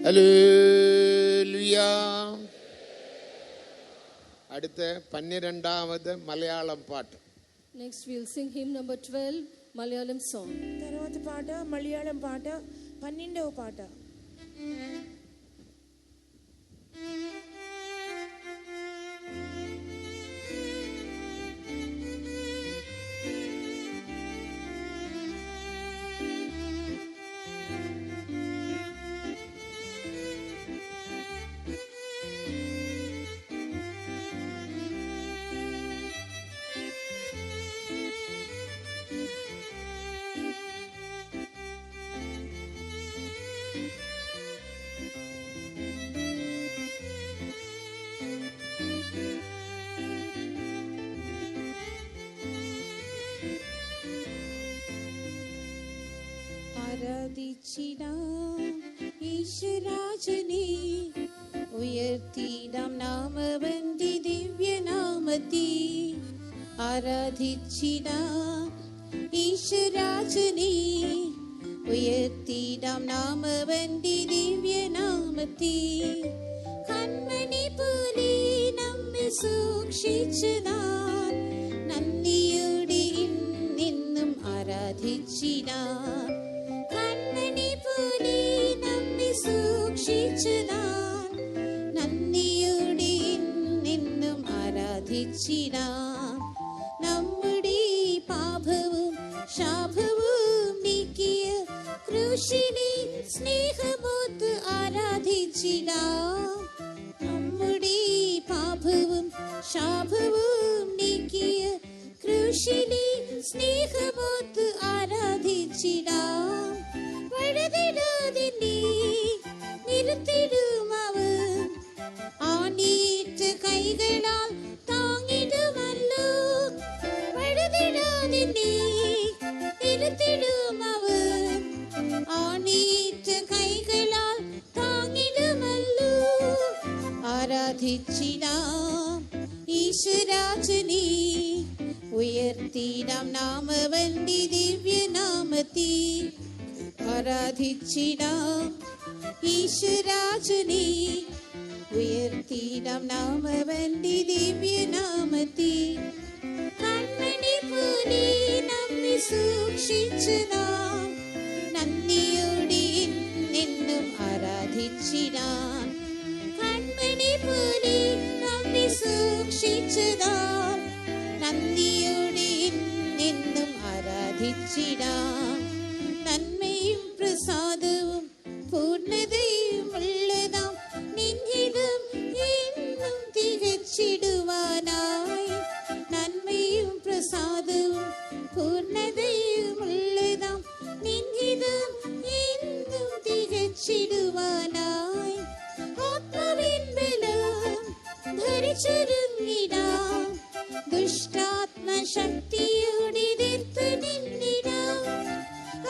Hallelujah. അടുത്ത 12ാമത് മലയാളം പാട്ട്. Next we'll sing hymn number 12, Malayalam song. తర్వాత పాట మలయాళం పాట 12వ పాట. ആരാധിച്ചിടാം യേശുരാജനെ, ഉയർത്തിടാം നാമവന്റെ ദിവ്യനാമത്തെ. ആരാധിച്ചിടാം യേശുരാജനെ, ഉയർത്തിടാം നാമവന്റെ ദിവ്യനാമത്തെ. കൺമണി പോലെ നമ്മെ സൂക്ഷിച്ചതാൽ നന്ദിയോടെ ഇന്നെന്നും ആരാധിച്ചിടാം. കൺമണി പോലെ നമ്മെ സൂക്ഷിച്ചതാൽ നന്ദിയോടെ ഇന്നെന്നും ആരാധിച്ചിടാം. നമ്മുടെ പാപവും ശാപവും നീക്കിയ ക്രൂശിനെ സ്നേഹമോത്ത് ആരാധിച്ചിടാം. നമ്മുടെ പാപവും ശാപവും നീക്കിയ ക്രൂശിനെ സ്നേഹമോത്ത് ആരാധിച്ചിടാം. വഴുതിടാതെ നിർത്തിടുമവൻ ആണിയേറ്റ കൈകളാൽ താങ്ങിടുമല്ലോ. വഴുതിടാതെ നിർത്തിടുമവൻ ആണിയേറ്റ കൈകളാൽ താങ്ങിടുമല്ലോ. ആരാധിച്ചിടാം യേശുരാജനെ, ഉയർത്തിടാം നാമവന്റെ ദിവ്യനാമത്തെ. ആരാധിച്ചിടാം യേശുരാജനെ, ഉയർത്തിടാം നാമവന്റെ ദിവ്യനാമത്തെ. കൺമണി പോലെ നമ്മെ സൂക്ഷിച്ചതാം നന്ദിയോടെ എന്നും ആരാധിച്ചിടാം. കൺമണി പോലെ നമ്മെ സൂക്ഷിച്ചതാം നന്ദിയോടെ എന്നും ആരാധിച്ചിടാം. നന്മയും പ്രസാദവും പൂർണ്ണതയും ഉള്ളതാം നിന്നിലും എന്നും തികച്ചിടുവാനായി. നന്മയും പ്രസാദവും പൂർണ്ണതയും ഉള്ളതാം നിന്നിലും എന്നും തികച്ചിടുവാനായി. ആത്മാവിൻ ബലം ധരിച്ചൊരുങ്ങിടാം, ദുഷ്ടാത്മശക്തിയോടെ എതിർത്ത് നിന്നിടാം.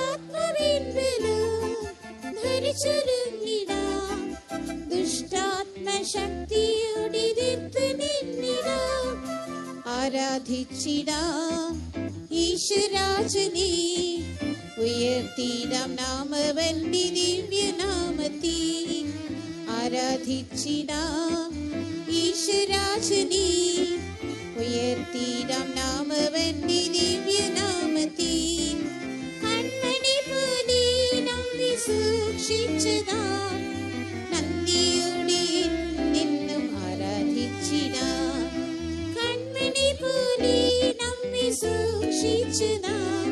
ആത്മാവിൻ ബലം ധരിച്ചൊരുങ്ങിടാം, ദുഷ്ടാത്മശക്തിയോടെ എതിർത്ത് നിന്നിടാം. ആരാധിച്ചിടാം യേശുരാജനെ, ഉയർത്തിടാം നാമവന്റെ ദിവ്യനാമത്തെ. ആരാധിച്ചിടാം യേശുരാജനെ, ഉയർത്തിടാം നാമവന്റെ ദിവ്യനാമത്തെ. കൺമണി പോലെ നമ്മെ സൂക്ഷിച്ചതാം നന്ദിയോടെ എന്നും ആരാധിച്ചിടാം. കൺമണി പോലെ നമ്മെ സൂക്ഷിച്ചതാം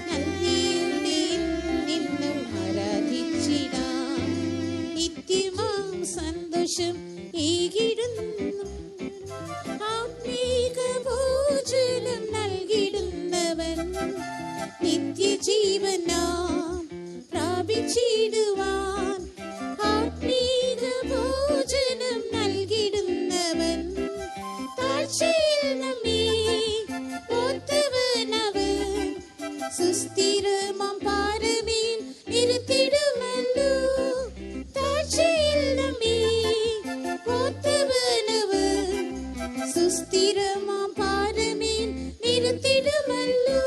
നന്ദിയോടെ എന്നും ആരാധിച്ചിടാം. നിത്യമാം സന്തോഷം ഏകിടുന്നു, ആത്മീക ഭോജനം നൽകിടുന്നവൻ. നിത്യജീവൻ നാം പ്രാപിച്ചിടുവാൻ ആത്മീക ഭോജനം നൽകിടുന്നവൻ. താഴ്ചയിൽ നമ്മെ ഓർത്തവനവൻ, സുസ്ഥിരമാം പാരമേൽ ഇരുത്തിടുമല്ലോ. താഴ്ചയിൽ നമ്മെ ഓർത്തവനവൻ, സുസ്ഥിരമാം പാരമേൽ ഇരുത്തിടുമല്ലോ.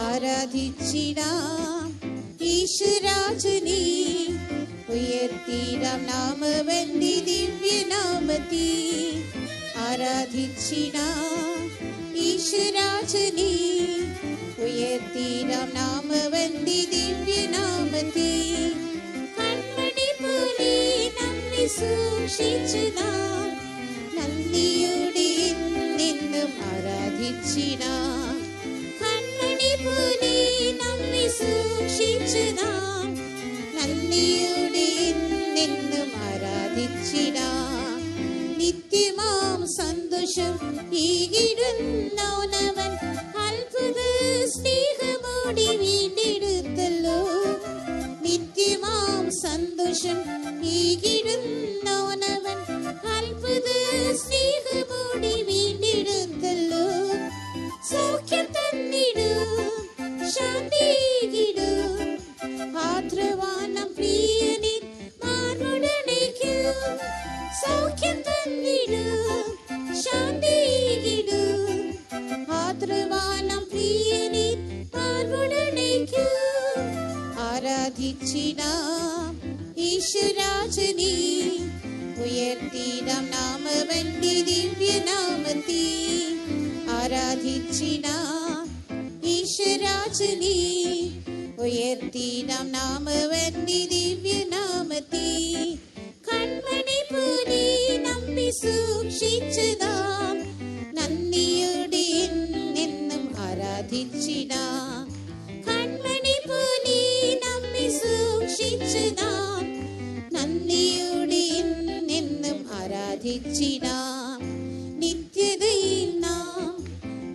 ആരാധിച്ചിടാം യേശുരാജനെ, ഉയർ ഉയർത്തിടാം നാമവന്റെ ദിവ്യനാമത്തെ ആരാധിച്ചിടാം ഈശ്വരാജനെ ഉയർത്തിടാം നാമവന്റെ ദിവ്യനാമത്തെ കൺമണി പോലെ നമ്മെ സൂക്ഷിച്ചതാം നന്ദിയോടെ എന്നെന്നും ആരാധിച്ചിടാം കൺമണി പോലെ നമ്മെ സൂക്ഷിച്ചതാം നന്ദിയോടെ എന്നെന്നും ആരാധിച്ചിടാം നിത്യമാം സന്തോഷം ഈകിടുന്നവൻ അത്ഭുത സ്നേഹമോടെ വീണ്ടെടുത്തല്ലോ നിത്യമാം സന്തോഷം ഈകിടുന്നവൻ അത്ഭുത സ്നേഹമോടെ വീണ്ടെടുത്തല്ലോ സൗഖ്യം തന്നിടും ശാന്തിയിടും ആദ്രവാനം പ്രിയനെ മാറുടനയ്ക്കും സൗഖ്യം തന്നിടും ശാന്തിയിടും ആദ്രവാനം പ്രിയനെ മാറുടനയ്ക്കും ആരാധിച്ചിടാം ഈശ്വരാജനെ ഉയർത്തിടാം നാമവന്റെ ദിവ്യനാമത്തെ ആരാധിച്ചിടാം ഈശ്വരാജനെ ഉയർത്തിടാം നാമവന്റെ ദിവ്യനാമത്തെ കൺമണി പോലെ നമ്മെ സൂക്ഷിച്ചതാം നന്ദിയോടെ എന്നെന്നും ആരാധിച്ചിടാം കൺമണി പോലെ നമ്മെ സൂക്ഷിച്ചതാം നന്ദിയോടെ എന്നെന്നും ആരാധിച്ചിടാം നിത്യതയിൽ നാം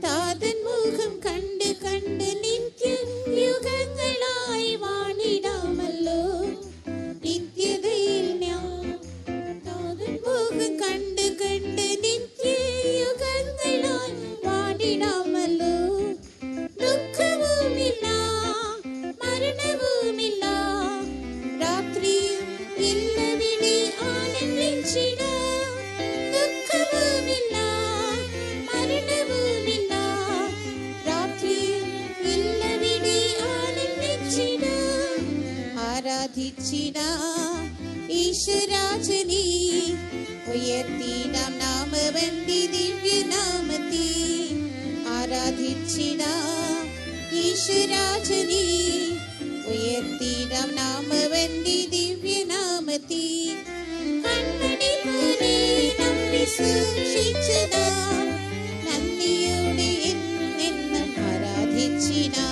താതൻ മുഖം കണ്ട് കണ്ട് നിത്യയുഗങ്ങളായി വാണിടാമല്ലോ നിത്യതയിൽ നാം താതൻ മുഖം കണ്ട് കണ്ട് നിത്യയുഗങ്ങളായി വാണിടാമല്ലോ ദുഃഖവുമില്ല മരണവുമില്ല രാത്രിയും ഇല്ലവിടെ ആനന്ദിച്ചിടാം ദുഃഖവുമില്ല മരണവുമില്ല രാത്രിയും ഇല്ലവിടെ ആനന്ദിച്ചിടാം ആരാധിച്ചിടാം ഈശ്വരാജനെ ഉയർത്തിടാം നാമവന്റെ ദിവ്യനാമത്തെ ആരാധിച്ചിടാം ഈശ്വരാജനെ ഉയർത്തിടാം നാമവന്റെ ദിവ്യനാമത്തെ കൺമണി പോലെ നമ്മെ സൂക്ഷിച്ചതാം നന്ദിയോടെ എന്നെന്നും ആരാധിച്ചിടാം